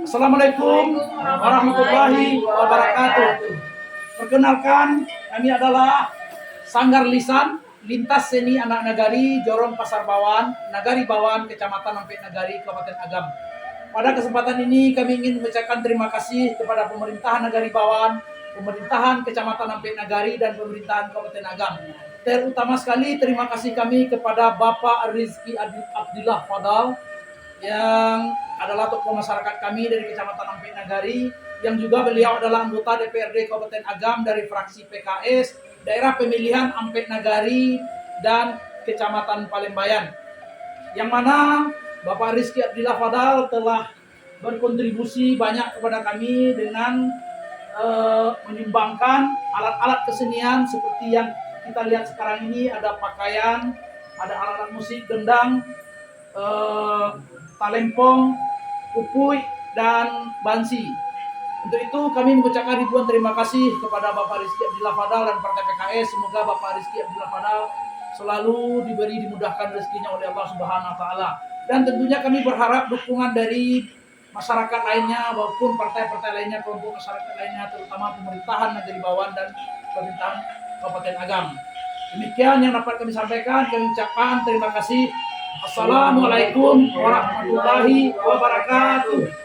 Assalamualaikum warahmatullahi wabarakatuh. Perkenalkan, kami adalah Sanggar Lisan Lintas Seni Anak Nagari Jorong Pasar Bawan, Nagari Bawan, Kecamatan Ampit Nagari, Kabupaten Agam. Pada kesempatan ini kami ingin mengucapkan terima kasih kepada pemerintahan Nagari Bawan, pemerintahan Kecamatan Ampit Nagari, dan pemerintahan Kabupaten Agam. Terutama sekali terima kasih kami kepada Bapak Rizky Abdillah Fadal yang adalah tokoh masyarakat kami dari Kecamatan Ampit Nagari, yang juga beliau adalah anggota DPRD Kabupaten Agam dari fraksi PKS daerah pemilihan Ampit Nagari dan Kecamatan Palembayan, yang mana Bapak Rizky Abdillah Fadal telah berkontribusi banyak kepada kami dengan menyumbangkan alat-alat kesenian seperti yang kita lihat sekarang ini. Ada pakaian, ada alat-alat musik, gendang, talempong, upuy, dan bansi. Untuk itu kami mengucapkan ribuan terima kasih kepada Bapak Rizky Abdillah Fadal dan Partai PKS. Semoga Bapak Rizky Abdillah Fadal selalu dimudahkan rezekinya oleh Allah Subhanahu wa taala. Dan tentunya kami berharap dukungan dari masyarakat lainnya maupun partai-partai lainnya, kelompok masyarakat lainnya, terutama pemerintahan Nagari Bawan dan pemerintahan Kabupaten Agam. Demikian yang dapat kami sampaikan. Kami ucapkan terima kasih. Assalamualaikum warahmatullahi wabarakatuh.